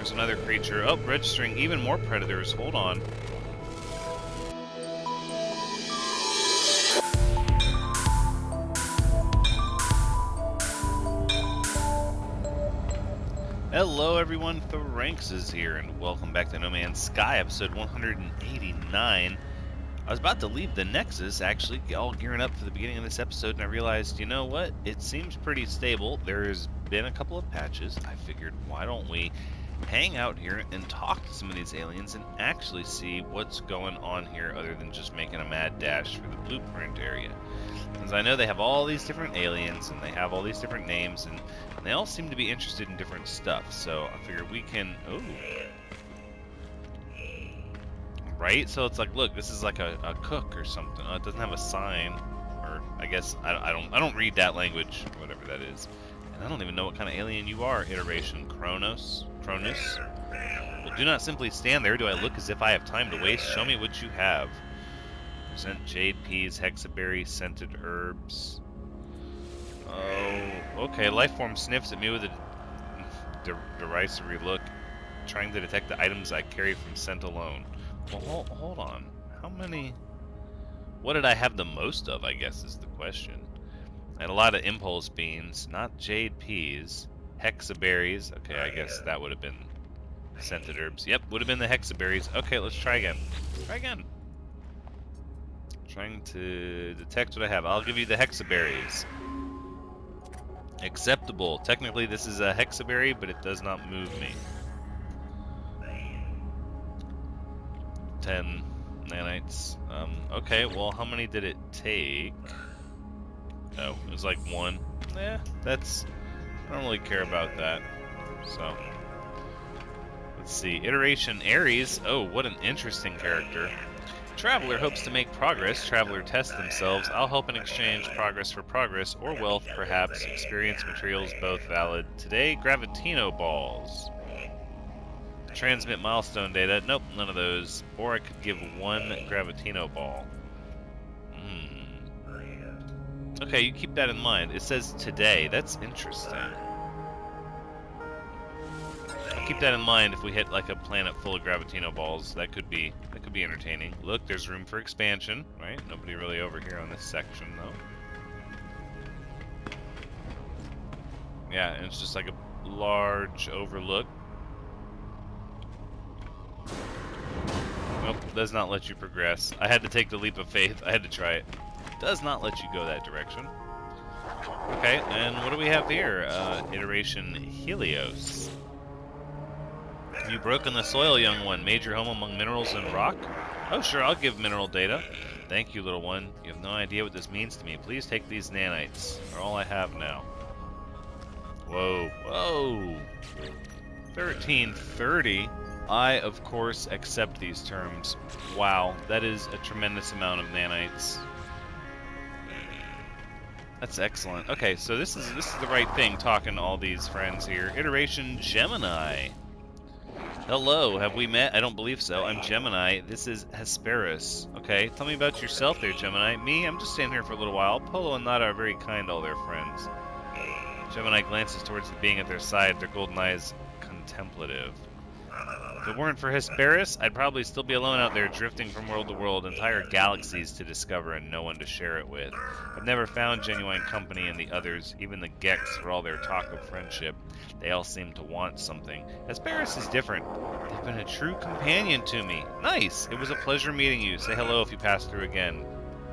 there's another creature. Oh, registering even more predators. Hold on. Hello everyone, Thranxes here, and welcome back to No Man's Sky, episode 189. I was about to leave the Nexus, actually, all gearing up for the beginning of this episode, and I realized, you know what, it seems pretty stable. There's been a couple of patches. I figured, why don't we hang out here and talk to some of these aliens and actually see what's going on here other than just making a mad dash for the blueprint area. Because I know they have all these different aliens, and they have all these different names, and they all seem to be interested in different stuff, so I figured we can... Ooh. Right? So it's like, look, this is like a cook or something. It doesn't have a sign, or I guess I don't read that language, or whatever that is. And I don't even know what kind of alien you are. Iteration Cronus. Well, do not simply stand there. Do I look as if I have time to waste? Show me what you have. Present jade peas, hexaberry, scented herbs. Oh, okay. Lifeform sniffs at me with a derisory look, trying to detect the items I carry from scent alone. Well, hold on. How many... What did I have the most of, I guess, is the question. I had a lot of impulse beans, not jade peas. Hexaberries. Okay, I guess that would have been scented herbs. Yep, would have been the hexaberries. Okay, let's try again. Try again. Trying to detect what I have. I'll give you the hexaberries. Acceptable. Technically, this is a hexaberry, but it does not move me. 10 nanites. Okay, well, how many did it take? Oh, it was like 1. Eh, that's... I don't really care about that. So, let's see. Iteration Aries. Oh, what an interesting character. Traveler hopes to make progress. Traveler tests themselves. I'll help in exchange progress for progress, or wealth, perhaps. Experience materials, both valid. Today, Gravitino balls. Transmit milestone data. Nope, none of those. Or I could give 1 Gravitino ball. Okay, you keep that in mind. It says today. That's interesting. I'll keep that in mind if we hit like a planet full of Gravitino balls. That could be entertaining. Look, there's room for expansion, right? Nobody really over here on this section though. Yeah, and it's just like a large overlook. Nope, does not let you progress. I had to take the leap of faith. I had to try it. Does not let you go that direction. Okay, and what do we have here? Iteration Helios. You broken the soil, young one. Made your home among minerals and rock? Oh, sure, I'll give mineral data. Thank you, little one. You have no idea what this means to me. Please take these nanites. They're all I have now. Whoa, whoa. 1330. I, of course, accept these terms. Wow, that is a tremendous amount of nanites. That's excellent. Okay, so this is the right thing, talking to all these friends here. Iteration Gemini. Hello, have we met? I don't believe so. I'm Gemini. This is Hesperus. Okay, tell me about yourself there, Gemini. Me, I'm just staying here for a little while. Polo and Nada are very kind to all their friends. Gemini glances towards the being at their side, their golden eyes contemplative. If it weren't for Hesperus, I'd probably still be alone out there drifting from world to world, entire galaxies to discover and no one to share it with. I've never found genuine company in the others, even the Gex, for all their talk of friendship. They all seem to want something. Hesperus is different. They've been a true companion to me. Nice! It was a pleasure meeting you. Say hello if you pass through again.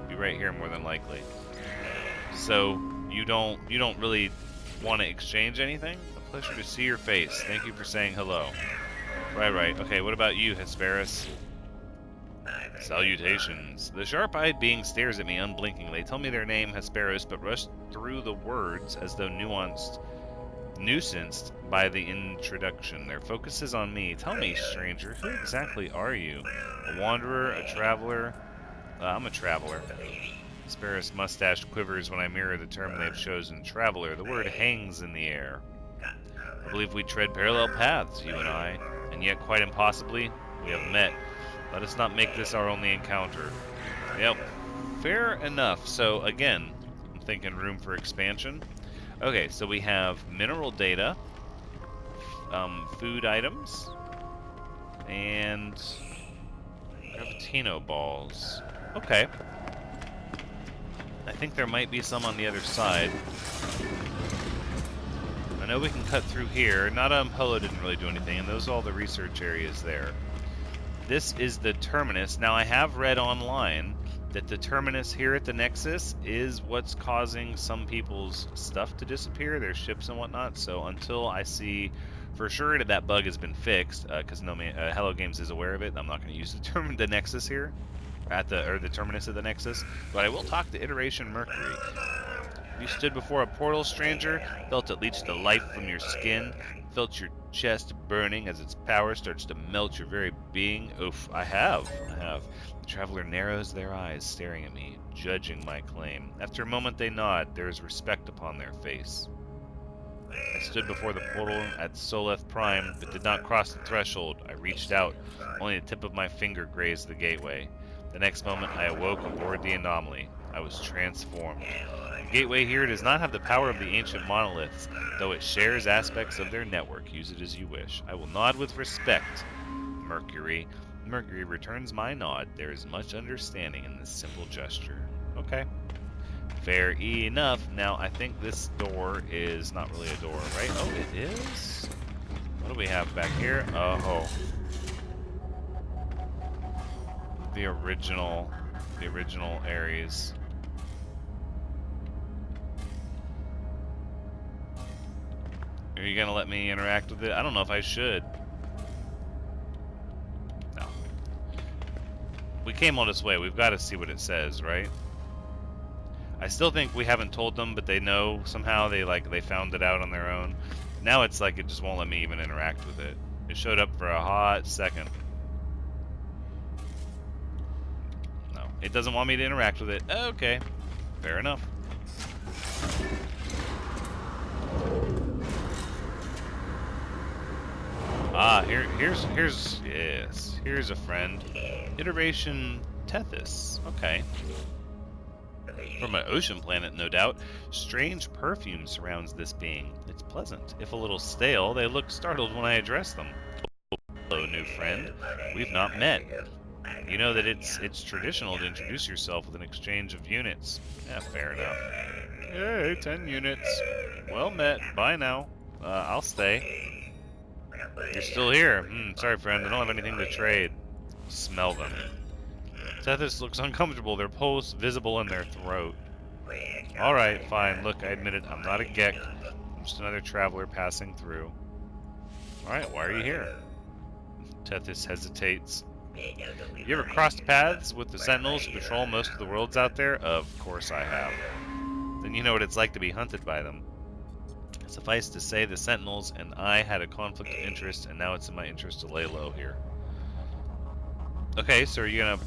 Be right here more than likely. So, you don't really want to exchange anything? A pleasure to see your face. Thank you for saying hello. Right. Okay, what about you, Hesperus? Salutations. The sharp-eyed being stares at me unblinking. They tell me their name, Hesperus, but rush through the words as though nuisanced by the introduction. Their focus is on me. Tell me, stranger, who exactly are you? A wanderer? A traveler? I'm a traveler. Hesperus' mustache quivers when I mirror the term they've chosen, traveler. The word hangs in the air. I believe we tread parallel paths, you and I. And yet, quite impossibly, we have met. Let us not make this our only encounter. Yep, fair enough. So, again, I'm thinking room for expansion. Okay, so we have mineral data, food items and gravitino balls. Okay. I think there might be some on the other side. I know we can cut through here. Nada and Polo didn't really do anything, and those are all the research areas there. This is the Terminus. Now, I have read online that the Terminus here at the Nexus is what's causing some people's stuff to disappear, their ships and whatnot. So until I see for sure that that bug has been fixed, because Hello Games is aware of it, I'm not going to use the Nexus here, the Terminus of the Nexus. But I will talk to Iteration Mercury. You stood before a portal, stranger, felt it leach the life from your skin, felt your chest burning as its power starts to melt your very being. Oof, I have. The traveler narrows their eyes, staring at me, judging my claim. After a moment they nod, there is respect upon their face. I stood before the portal at Soleth Prime, but did not cross the threshold. I reached out, only the tip of my finger grazed the gateway. The next moment I awoke aboard the anomaly. I was transformed. The gateway here does not have the power of the ancient monoliths, though it shares aspects of their network. Use it as you wish. I will nod with respect, Mercury. Mercury returns my nod. There is much understanding in this simple gesture. Okay. Fair enough. Now, I think this door is not really a door, right? Oh, it is? What do we have back here? Oh. The original Aries. Are you gonna let me interact with it? I don't know if I should. No. We came all this way. We've got to see what it says, right? I still think we haven't told them, but they know somehow. They found it out on their own. Now it's like it just won't let me even interact with it. It showed up for a hot second. No, it doesn't want me to interact with it. Okay, fair enough. Ah, here's a friend. Iteration Tethys. Okay. From an ocean planet, no doubt. Strange perfume surrounds this being. It's pleasant. If a little stale, they look startled when I address them. Hello, new friend. We've not met. You know that it's traditional to introduce yourself with an exchange of units. Yeah, fair enough. Hey, 10 units. Well met. Bye now. I'll stay. You're still here. Sorry, friend. I don't have anything to trade. Smell them. Tethys looks uncomfortable, their pulse visible in their throat. Alright, fine. Look, I admit it. I'm not a Gek. I'm just another traveler passing through. Alright, why are you here? Tethys hesitates. You ever crossed paths with the Sentinels who patrol most of the worlds out there? Of course I have. Then you know what it's like to be hunted by them. Suffice to say, the Sentinels and I had a conflict of interest, and now it's in my interest to lay low here. Okay, so are you gonna,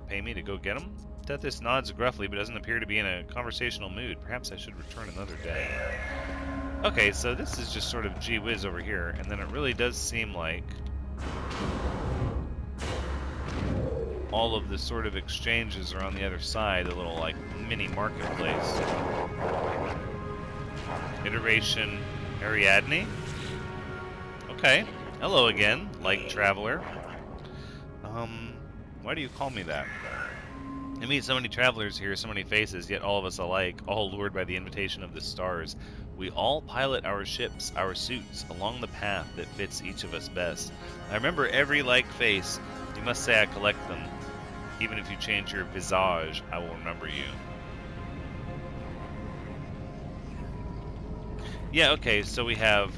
pay me to go get him? Tethys nods gruffly, but doesn't appear to be in a conversational mood. Perhaps I should return another day. Okay, so this is just sort of gee whiz over here, and then it really does seem like all of the sort of exchanges are on the other side, a little, mini marketplace. Iteration Ariadne? Okay. Hello again, light traveler. Why do you call me that? I meet so many travelers here, so many faces, yet all of us alike, all lured by the invitation of the stars. We all pilot our ships, our suits, along the path that fits each of us best. I remember every face. You must say I collect them. Even if you change your visage, I will remember you. Yeah, okay, so we have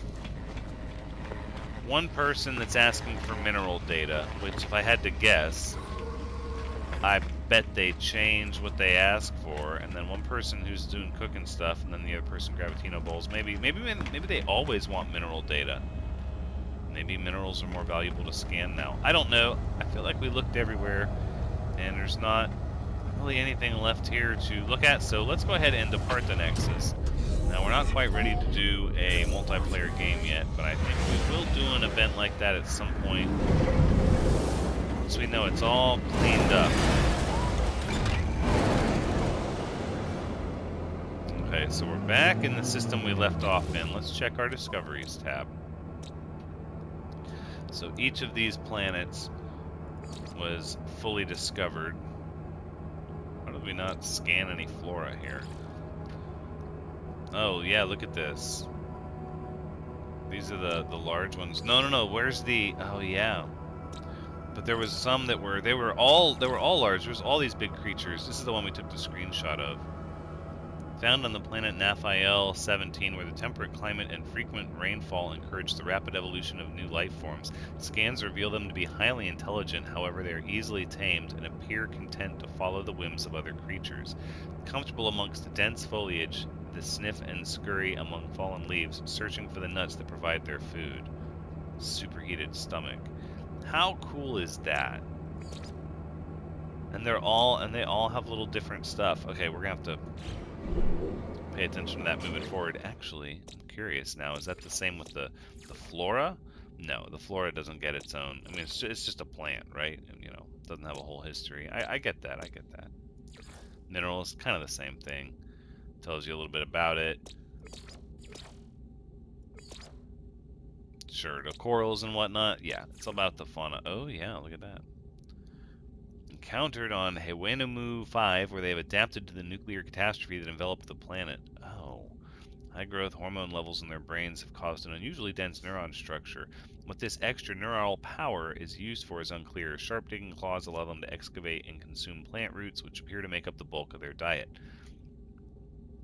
one person that's asking for mineral data, which if I had to guess, I bet they change what they ask for, and then one person who's doing cooking stuff, and then the other person gravitino bowls. Maybe they always want mineral data. Maybe minerals are more valuable to scan now. I don't know. I feel like we looked everywhere, and there's not really anything left here to look at, so let's go ahead and depart the Nexus. Now, we're not quite ready to do a multiplayer game yet, but I think we will do an event like that at some point, once we know it's all cleaned up. Okay, so we're back in the system we left off in. Let's check our Discoveries tab. So each of these planets was fully discovered. Why did we not scan any flora here? Oh, yeah, look at this. These are the large ones. No, where's the... Oh, yeah. But there was some that were... They were all large. There's all these big creatures. This is the one we took the screenshot of. Found on the planet Naphael 17, where the temperate climate and frequent rainfall encourage the rapid evolution of new life forms. Scans reveal them to be highly intelligent, however they are easily tamed and appear content to follow the whims of other creatures. Comfortable amongst the dense foliage, they sniff and scurry among fallen leaves, searching for the nuts that provide their food. Superheated stomach. How cool is that? And they all have little different stuff. Okay, we're gonna have to pay attention to that moving forward. Actually, I'm curious now, is that the same with the flora? No, the flora doesn't get its own. I mean, it's just a plant, right? And, you know, doesn't have a whole history. I get that, I get that. Minerals, kind of the same thing. Tells you a little bit about it. Sure, the corals and whatnot. Yeah, it's about the fauna. Oh, yeah, look at that. Encountered on Hewenumu 5, where they have adapted to the nuclear catastrophe that enveloped the planet. Oh. High growth hormone levels in their brains have caused an unusually dense neuron structure. What this extra neural power is used for is unclear. Sharp digging claws allow them to excavate and consume plant roots, which appear to make up the bulk of their diet.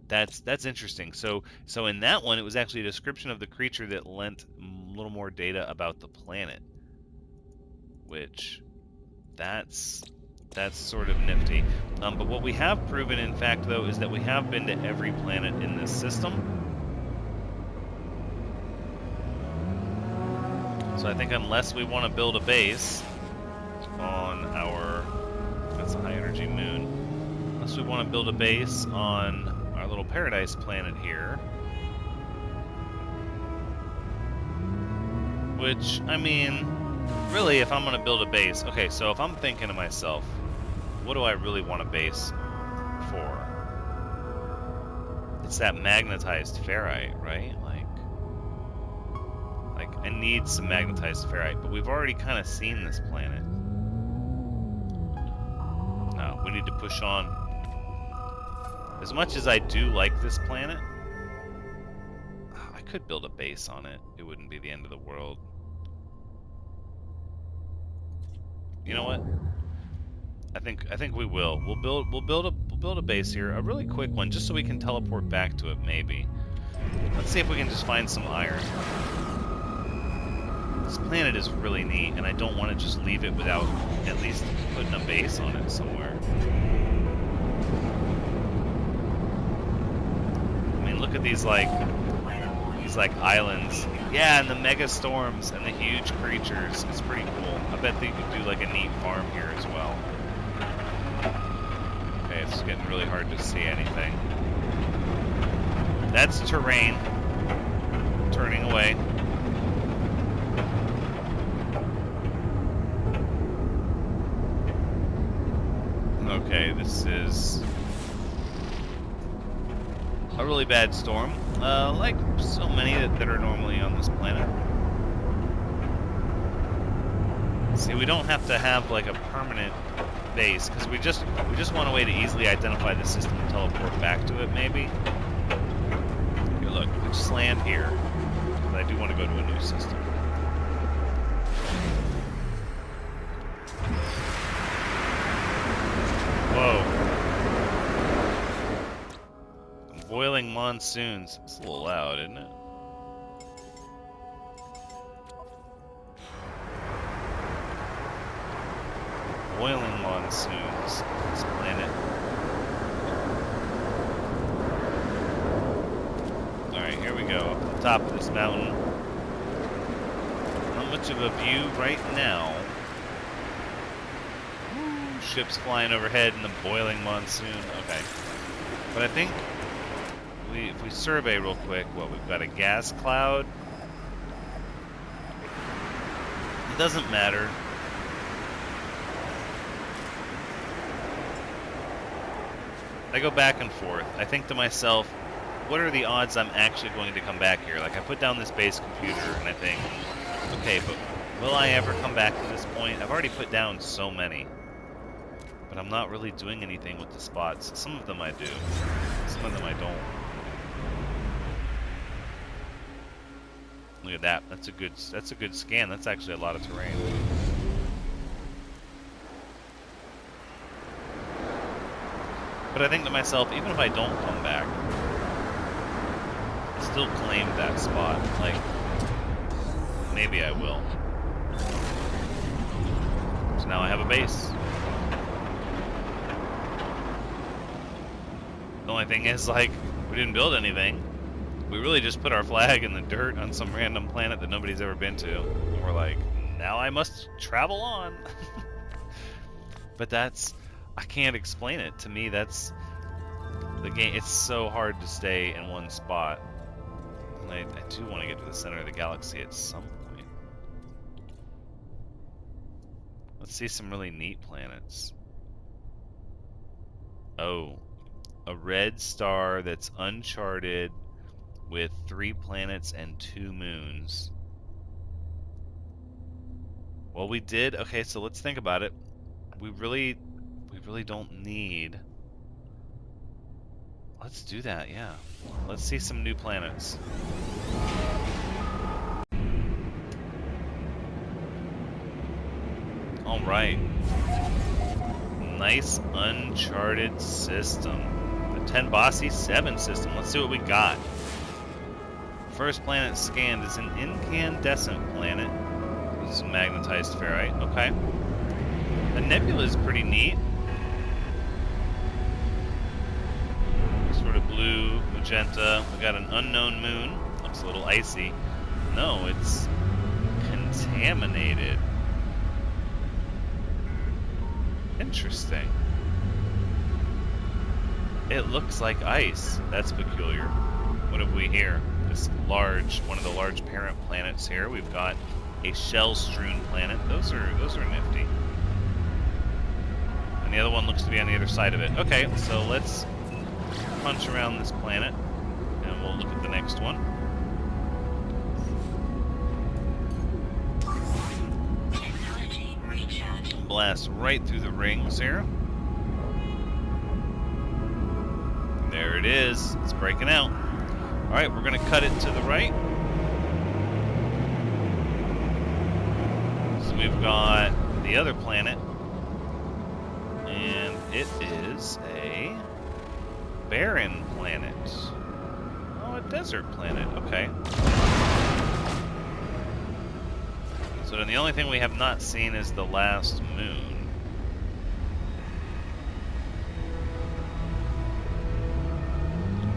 That's interesting. So in that one, it was actually a description of the creature that lent a little more data about the planet, which that's sort of nifty. But what we have proven, in fact, though, is that we have been to every planet in this system. So I think unless we want to build a base on our... That's a high-energy moon. Unless we want to build a base on our little paradise planet here. Which, I mean, really, if I'm going to build a base... Okay, so if I'm thinking to myself, what do I really want a base for? It's that magnetized ferrite, right? Like I need some magnetized ferrite, but we've already kind of seen this planet. No, we need to push on. As much as I do like this planet, I could build a base on it. It wouldn't be the end of the world. You know what? I think we will. We'll build a base here, a really quick one, just so we can teleport back to it. Maybe. Let's see if we can just find some iron. This planet is really neat, and I don't want to just leave it without at least putting a base on it somewhere. I mean, look at these like islands. Yeah, and the mega storms and the huge creatures. It's pretty cool. I bet they could do like a neat farm here as well. Okay, it's getting really hard to see anything. That's terrain. Turning away. Okay, this is a really bad storm, like so many that are normally on this planet. See, we don't have to have like a permanent base, because we just want a way to easily identify the system and teleport back to it, maybe. Here, look, we just land here, because I do want to go to a new system. Whoa. Boiling monsoons. It's a little loud, isn't it? Boiling monsoons. This planet. Alright, here we go. Up at the top of this mountain. Not much of a view right now. Ships flying overhead in the boiling monsoon. Okay. But I think if we survey real quick, we've got a gas cloud. It doesn't matter. I go back and forth. I think to myself, what are the odds I'm actually going to come back here? Like, I put down this base computer and I think, okay, but Will I ever come back to this point? I've already put down so many. But I'm not really doing anything with the spots. Some of them I do. Some of them I don't. Look at that. That's a good scan. That's actually a lot of terrain. But I think to myself, even if I don't come back, I still claimed that spot. Like, maybe I will. So now I have a base. The only thing is, like, we didn't build anything. We really just put our flag in the dirt on some random planet that nobody's ever been to. And we're like, now I must travel on. But that's, I can't explain it. To me, that's the game. It's so hard to stay in one spot. And I do want to get to the center of the galaxy at some point. Let's see some really neat planets. Oh, a red star that's uncharted with 3 planets and 2 moons. Well, we did. Okay, so let's think about it. We really don't need. Let's do that, yeah. Let's see some new planets. All right. Nice Uncharted System. The Tenbasi 7 system. Let's see what we got. First planet scanned is an incandescent planet. This is magnetized ferrite. Okay. The nebula is pretty neat. Sort of blue, magenta. We got an unknown moon. Looks a little icy. No, it's contaminated. Interesting. It looks like ice. That's peculiar. What have we here? This large, one of the large parent planets here. We've got a shell-strewn planet. Those are nifty. And the other one looks to be on the other side of it. Okay, so let's punch around this planet, and we'll look at the next one. Blast right through the rings here. There it is. It's breaking out. All right, we're going to cut it to the right. So we've got the other planet, and it is a barren planet. Oh, a desert planet. Okay. So then the only thing we have not seen is the last moon.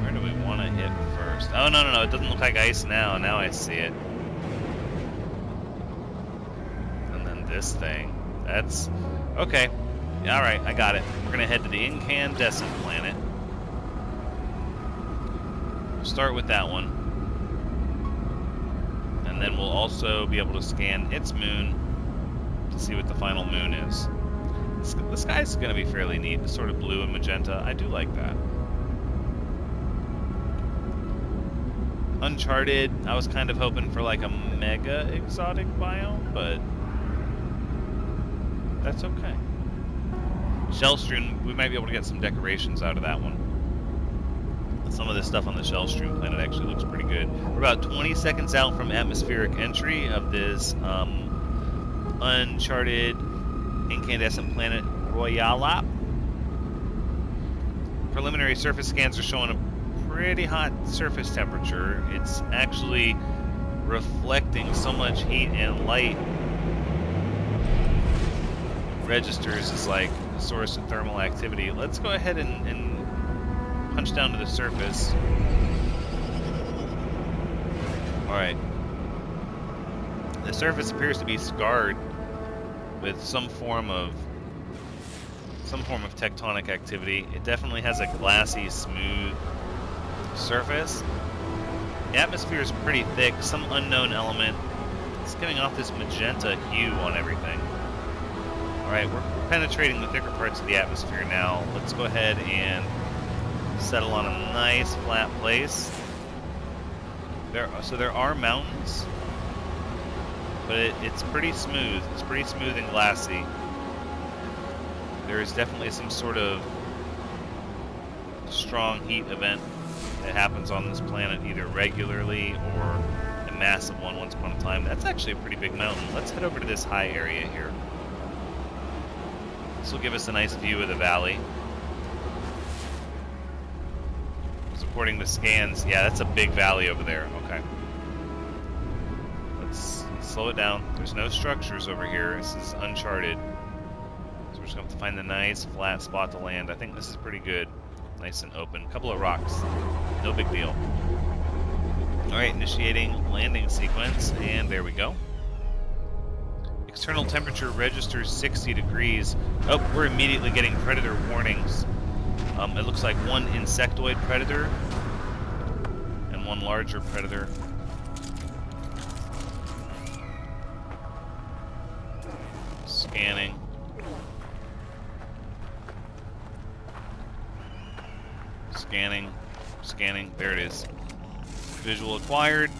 Where do we want to hit first? Oh, no. It doesn't look like ice now. Now I see it. And then this thing. That's... Okay. Alright, I got it. We're going to head to the incandescent planet. We'll start with that one. And then we'll also be able to scan its moon to see what the final moon is. The sky's going to be fairly neat. It's sort of blue and magenta. I do like that. Uncharted, I was kind of hoping for like a mega exotic biome, but that's okay. Shell-strewn, we might be able to get some decorations out of that one. Some of this stuff on the shell-strewn planet actually looks pretty good. We're about 20 seconds out from atmospheric entry of this uncharted incandescent planet Royala. Preliminary surface scans are showing a pretty hot surface temperature. It's actually reflecting so much heat and light. Registers as like a source of thermal activity. Let's go ahead and punch down to the surface. Alright. The surface appears to be scarred with some form of tectonic activity. It definitely has a glassy, smooth surface. The atmosphere is pretty thick, some unknown element. It's giving off this magenta hue on everything. Alright, we're penetrating the thicker parts of the atmosphere now. Let's go ahead and settle on a nice flat place. So there are mountains but it's pretty smooth. It's pretty smooth and glassy. There is definitely some sort of strong heat event that happens on this planet, either regularly or a massive one once upon a time. That's actually a pretty big mountain. Let's head over to this high area here. This will give us a nice view of the valley. According to scans, yeah, that's a big valley over there. Okay. Let's slow it down. There's no structures over here. This is Uncharted. So we're just going to have to find the nice flat spot to land. I think this is pretty good. Nice and open. A couple of rocks. No big deal. Alright, initiating landing sequence, and there we go. External temperature registers 60 degrees. Oh, we're immediately getting predator warnings. It looks like one insectoid predator and one larger predator. Scanning. Scanning. Scanning. There it is. Visual acquired.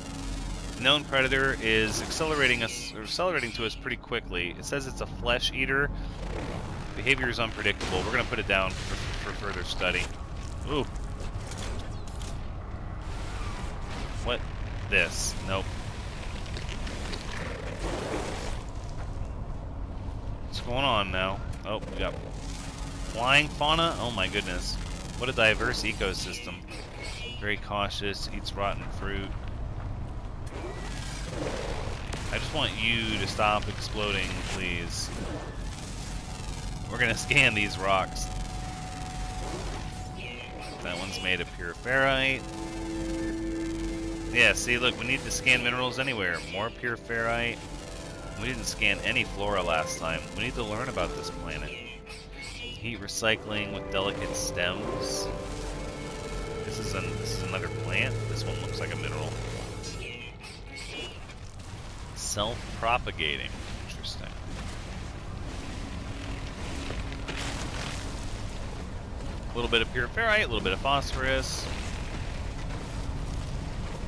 Known predator is accelerating to us pretty quickly. It says it's a flesh eater. Behavior is unpredictable. We're going to put it down for further study. Ooh. What? This? Nope. What's going on now? Oh, we got flying fauna? Oh my goodness. What a diverse ecosystem. Very cautious, eats rotten fruit. I just want you to stop exploding, please. We're gonna scan these rocks. That one's made of pure ferrite. Yeah, see, look, we need to scan minerals anywhere. More pure ferrite. We didn't scan any flora last time. We need to learn about this planet. Heat recycling with delicate stems. This is another plant. This one looks like a mineral. Self-propagating. Interesting. A little bit of pure ferrite, a little bit of phosphorus.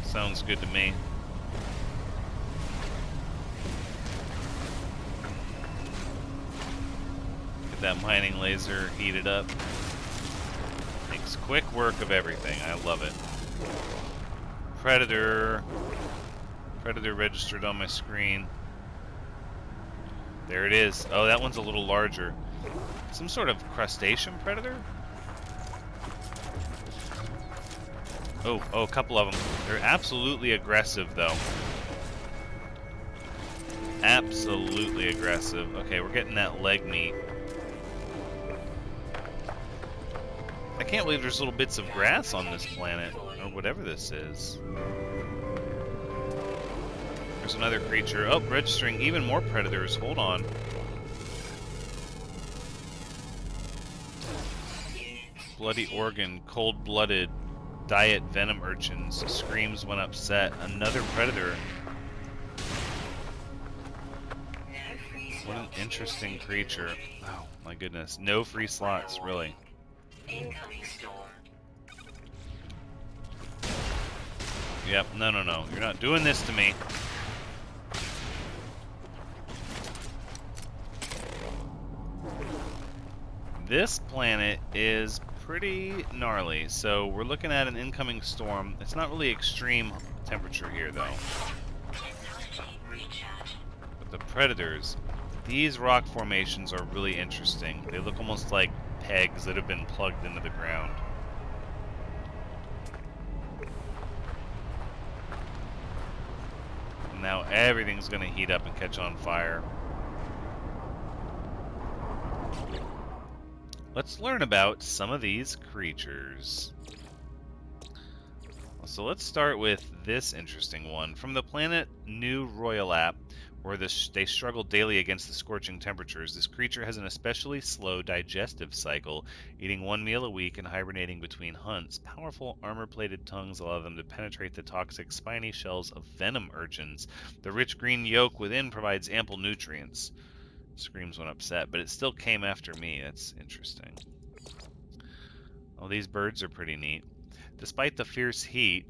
Sounds good to me. Get that mining laser heated up. Makes quick work of everything. I love it. Predator. Predator registered on my screen. There it is. Oh, that one's a little larger. Some sort of crustacean predator? Oh, a couple of them. They're absolutely aggressive, though. Absolutely aggressive. Okay, we're getting that leg meat. I can't believe there's little bits of grass on this planet, or whatever this is. There's another creature. Oh, registering even more predators. Hold on. Bloody organ, cold-blooded, diet venom urchins, screams when upset. Another predator. What an interesting creature. Oh, my goodness. No free slots, really. Incoming storm. Yep, no. You're not doing this to me. This planet is pretty gnarly, so we're looking at an incoming storm. It's not really extreme temperature here, though. But the predators, these rock formations are really interesting. They look almost like pegs that have been plugged into the ground. And now everything's going to heat up and catch on fire. Let's learn about some of these creatures. So let's start with this interesting one. From the planet New Royalap, where they struggle daily against the scorching temperatures, this creature has an especially slow digestive cycle, eating one meal a week and hibernating between hunts. Powerful armor-plated tongues allow them to penetrate the toxic spiny shells of venom urchins. The rich green yolk within provides ample nutrients. Screams when upset, but it still came after me. That's interesting. Oh, these birds are pretty neat. Despite the fierce heat,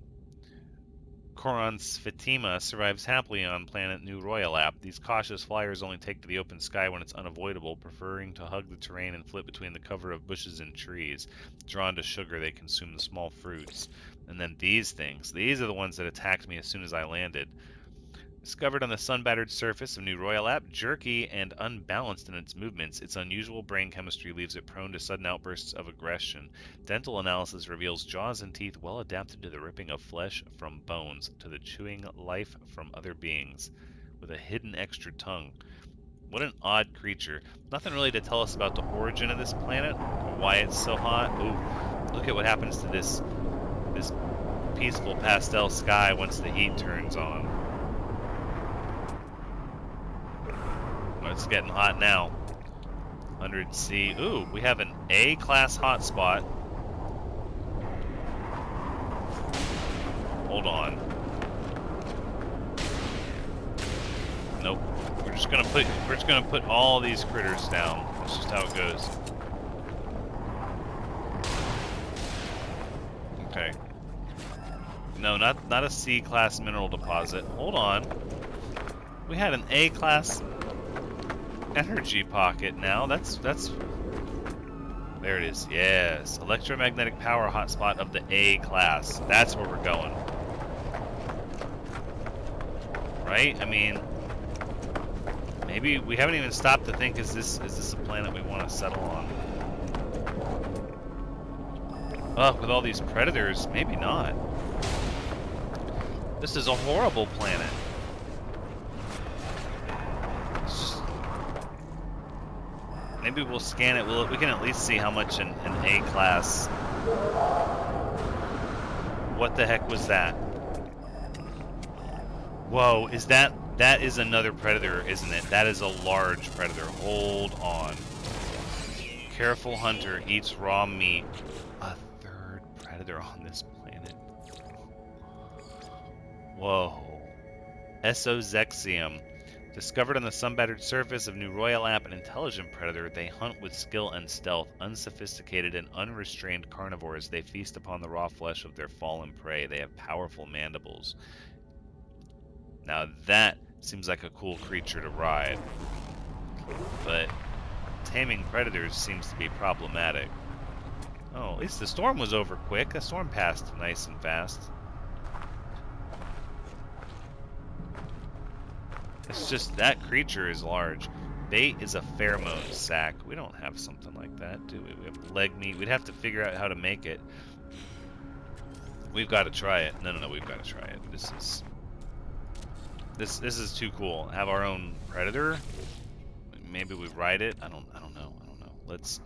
Corons Fatima survives happily on planet New Royalap. These cautious flyers only take to the open sky when it's unavoidable, preferring to hug the terrain and flit between the cover of bushes and trees. Drawn to sugar, they consume the small fruits. And then these things. These are the ones that attacked me as soon as I landed. Discovered on the sun-battered surface of New Royalap, jerky and unbalanced in its movements, its unusual brain chemistry leaves it prone to sudden outbursts of aggression. Dental analysis reveals jaws and teeth well adapted to the ripping of flesh from bones, to the chewing life from other beings, with a hidden extra tongue. What an odd creature. Nothing really to tell us about the origin of this planet, or why it's so hot. Ooh, look at what happens to this peaceful pastel sky once the heat turns on. It's getting hot now. 100C. Ooh, we have an A-class hotspot. Hold on. Nope. We're just gonna put all these critters down. That's just how it goes. Okay. No, not a C-class mineral deposit. Hold on. We had an A-class energy pocket now. That's there it is. Yes, electromagnetic power hotspot of the A class. That's where we're going. Right? I mean, maybe we haven't even stopped to think, is this a planet we want to settle on? Oh, with all these predators, maybe not. This is a horrible planet. Maybe we'll scan it. We can at least see how much an A class. What the heck was that? Whoa, that is another predator, isn't it? That is a large predator. Hold on. Careful hunter eats raw meat. A third predator on this planet. Whoa. Esozexium. Discovered on the sun-battered surface of New Royalap, an intelligent predator, they hunt with skill and stealth. Unsophisticated and unrestrained carnivores, they feast upon the raw flesh of their fallen prey. They have powerful mandibles. Now that seems like a cool creature to ride. But taming predators seems to be problematic. Oh, at least the storm was over quick. The storm passed nice and fast. It's just that creature is large. Bait is a pheromone sac. We don't have something like that, do we? We have leg meat. We'd have to figure out how to make it. We've got to try it. No, we've got to try it. This is too cool. Have our own predator. Maybe we ride it. I don't know. Let's.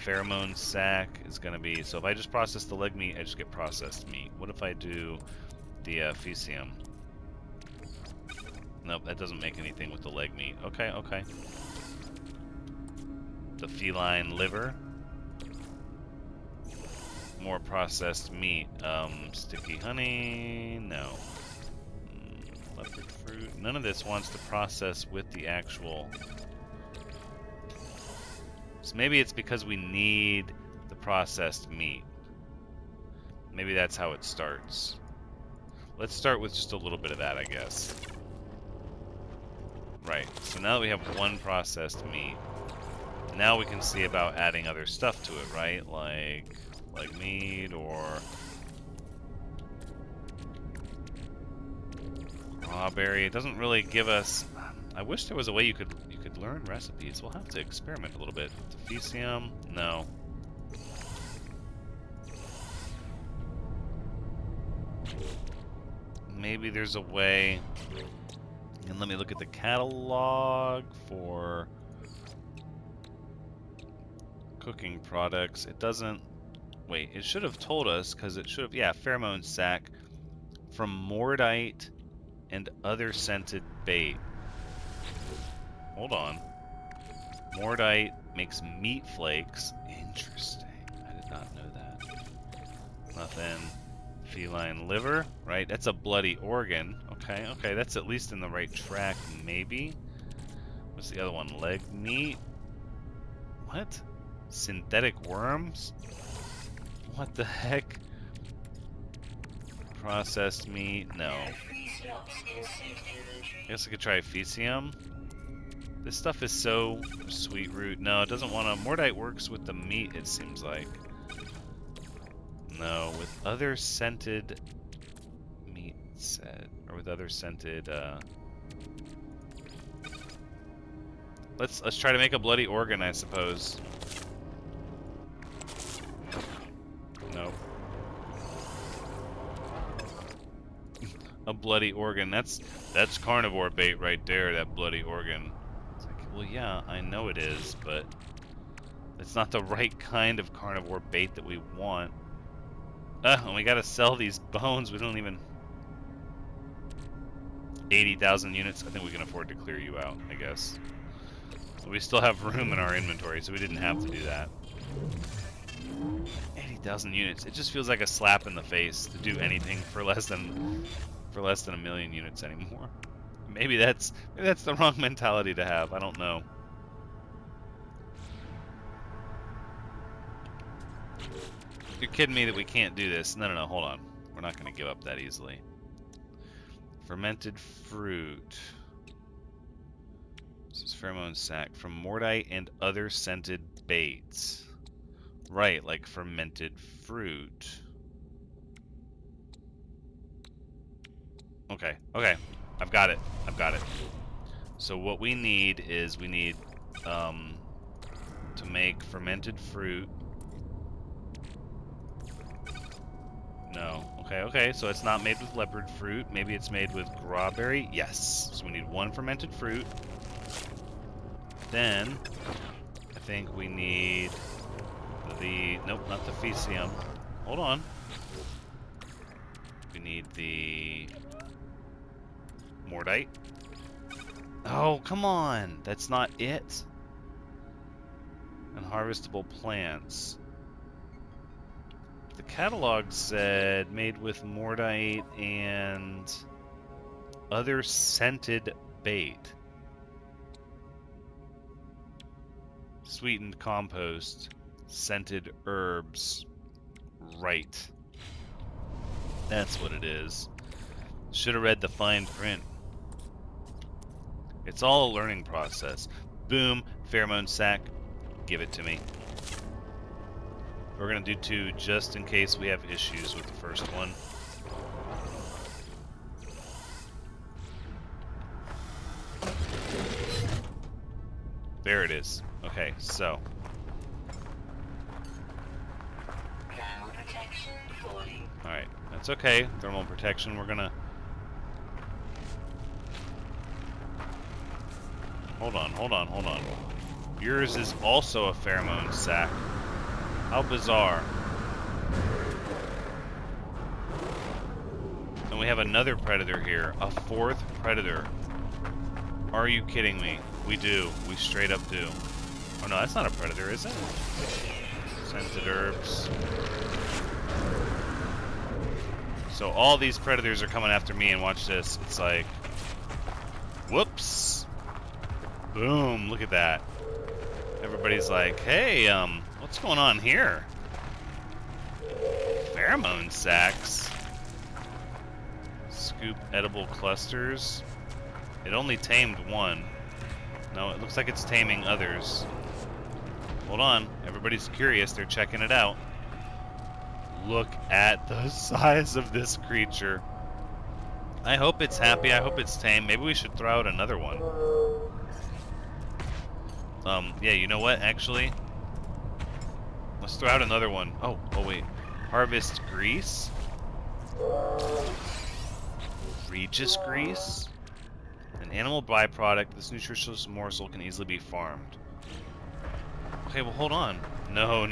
Pheromone sac is gonna be. So if I just process the leg meat, I just get processed meat. What if I do the fecium? Nope, that doesn't make anything with the leg meat. Okay. The feline liver. More processed meat. Sticky honey. No. Leopard fruit. None of this wants to process with the actual. So maybe it's because we need the processed meat. Maybe that's how it starts. Let's start with just a little bit of that, I guess. Right, so now that we have one processed meat, now we can see about adding other stuff to it, right? Like meat or strawberry. It doesn't really give us. I wish there was a way you could learn recipes. We'll have to experiment a little bit. The fecium, no. Maybe there's a way. And let me look at the catalog for cooking products. It doesn't. Wait, it should have told us, because it should have. Yeah, pheromone sac from mordite and other scented bait. Hold on. Mordite makes meat flakes. Interesting. I did not know that. Nothing. Feline liver, right? That's a bloody organ. Okay, that's at least in the right track, maybe. What's the other one? Leg meat? What? Synthetic worms? What the heck? Processed meat? No. There are 3 slots in suit inventory. I guess I could try Fecium. This stuff is so sweet root. No, it doesn't want to. Mordite works with the meat, it seems like. No, with other scented meat said, or with other scented. Let's try to make a bloody organ, I suppose. Nope. A bloody organ. That's carnivore bait right there. That bloody organ. It's like, well, yeah, I know it is, but it's not the right kind of carnivore bait that we want. And we gotta sell these bones. We don't even. 80,000 units. I think we can afford to clear you out, I guess. But we still have room in our inventory, so we didn't have to do that. 80,000 units. It just feels like a slap in the face to do anything for less than a million units anymore. Maybe that's the wrong mentality to have. I don't know. You're kidding me that we can't do this? No, hold on. We're not going to give up that easily. Fermented fruit. This is pheromone sac from Mordite and other scented baits. Right, like fermented fruit. Okay. I've got it. So what we need is to make fermented fruit. No. Okay. So it's not made with leopard fruit. Maybe it's made with strawberry. Yes. So we need 1 fermented fruit. Then I think we need nope, not the Fecium. Hold on. We need the Mordite. Oh, come on. That's not it. And harvestable plants. The catalog said made with Mordite and other scented bait. Sweetened compost. Scented herbs. Right. That's what it is. Should have read the fine print. It's all a learning process. Boom, pheromone sac. Give it to me. We're going to do 2 just in case we have issues with the first one. There it is. Okay, so. Thermal protection falling. Alright, that's okay. Thermal protection, we're going to. Hold on. Yours is also a pheromone sac. How bizarre. And we have another predator here. A 4th predator. Are you kidding me? We do. We straight up do. Oh no, that's not a predator, is it? Scented herbs. So all these predators are coming after me, and watch this. It's like... Whoops! Boom, look at that. Everybody's like, hey, what's going on here? Pheromone sacs. Scoop edible clusters. It only tamed 1. No, it looks like it's taming others. Hold on, everybody's curious, they're checking it out. Look at the size of this creature. I hope it's happy, I hope it's tame. Maybe we should throw out another one. Yeah, you know what, actually? Let's throw out another one. Oh wait. Harvest grease? Regis grease? An animal byproduct, this nutritious morsel can easily be farmed. Okay, well hold on. No.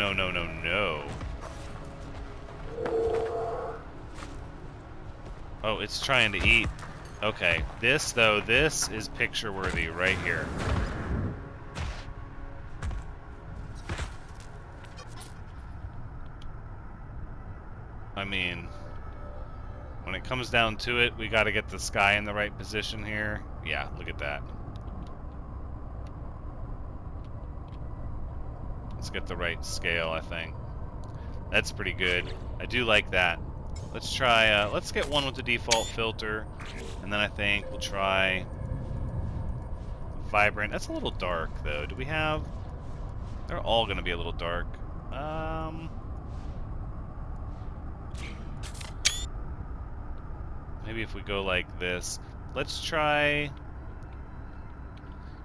Oh, it's trying to eat. Okay, this is picture worthy right here. I mean, when it comes down to it, we gotta get the sky in the right position here. Yeah, look at that. Let's get the right scale, I think. That's pretty good. I do like that. Let's try, let's get one with the default filter, and then I think we'll try vibrant. That's a little dark, though. Do we have... They're all going to be a little dark. Maybe if we go like this. Let's try...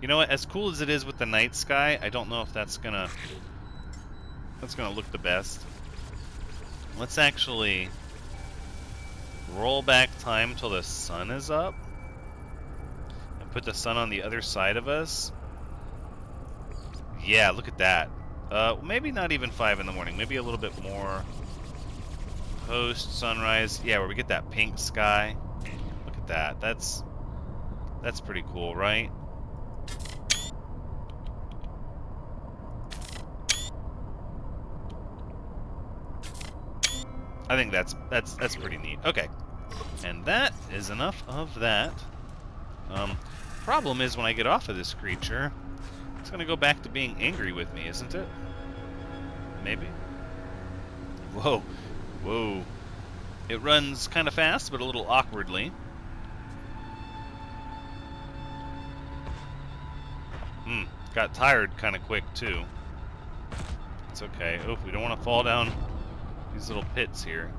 You know what? As cool as it is with the night sky, I don't know if that's gonna look the best. Let's actually roll back time till the sun is up and put the sun on the other side of us. Yeah, look at that. Maybe not even 5 in the morning. Maybe a little bit more post sunrise. Yeah, where we get that pink sky. Look at that. That's pretty cool, right? I think that's pretty neat. Okay, and that is enough of that. Problem is, when I get off of this creature, it's gonna go back to being angry with me, isn't it? Maybe. Whoa, whoa! It runs kind of fast, but a little awkwardly. Got tired kind of quick too. It's okay. Oh, we don't want to fall down these little pits here.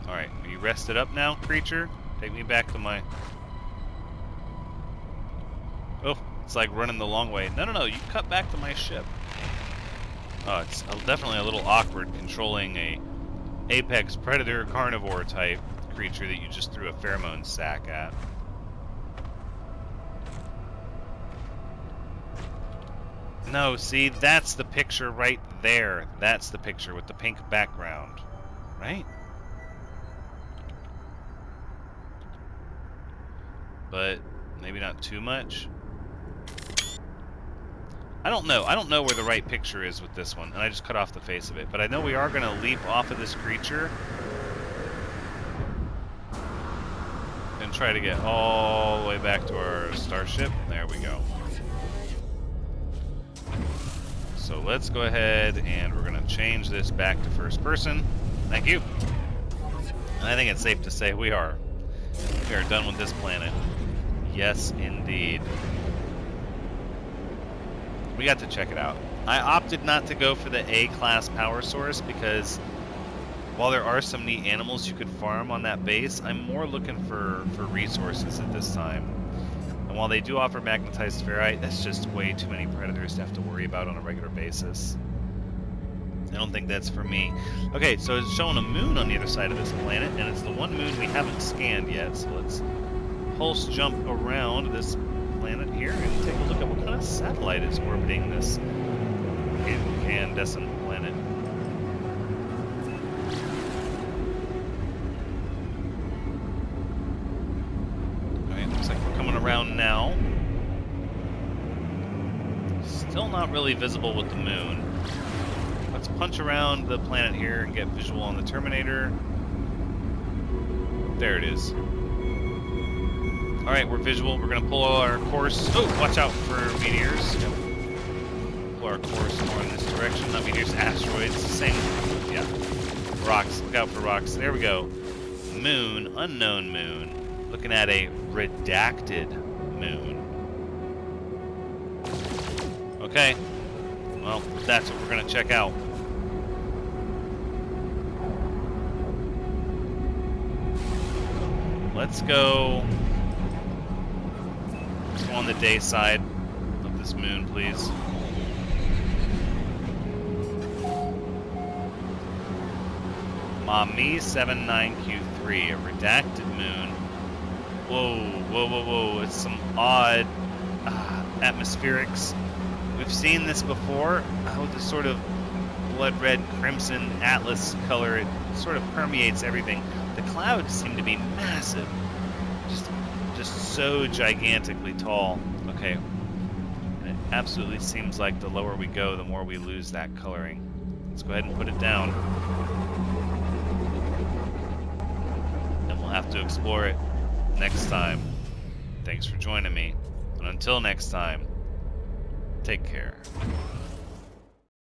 Alright, are you rested up now, creature? Take me back to my... Oh, it's like running the long way. No, no, no, you cut back to my ship. Oh, it's definitely a little awkward controlling a apex predator carnivore type creature that you just threw a pheromone sack at. No, see, that's the picture right there. That's the picture with the pink background. Right? But maybe not too much. I don't know. I don't know where the right picture is with this one, and I just cut off the face of it. But I know we are going to leap off of this creature and try to get all the way back to our starship. There we go. So let's go ahead and we're going to change this back to first person. Thank you. And I think it's safe to say we are done with this planet. Yes, indeed. We got to check it out. I opted not to go for the A-class power source because while there are some neat animals you could farm on that base, I'm more looking for resources at this time. And while they do offer magnetized ferrite, that's just way too many predators to have to worry about on a regular basis. I don't think that's for me. Okay, so it's showing a moon on the other side of this planet, and it's the one moon we haven't scanned yet. So let's pulse jump around this planet here and take a look at what kind of satellite is orbiting this incandescent planet. Alright, looks like we're coming around now. Still not really visible with the moon. Let's punch around the planet here and get visual on the Terminator. There it is. Alright, we're visual. We're going to pull our course. Oh, watch out for meteors. Yep. Pull our course more in this direction. Not meteors, asteroids. Same. Yeah. Rocks. Look out for rocks. There we go. Moon. Unknown moon. Looking at a redacted moon. Okay. Well, that's what we're going to check out. Let's go on the day side of this moon, please. Mami 79Q3, a redacted moon. Whoa, whoa, whoa, whoa. It's some odd atmospherics. We've seen this before. Oh, this sort of blood red crimson atlas color. It sort of permeates everything. The clouds seem to be massive. Just so gigantically tall. Okay. And it absolutely seems like the lower we go, the more we lose that coloring. Let's go ahead and put it down. And we'll have to explore it next time. Thanks for joining me. And until next time, take care.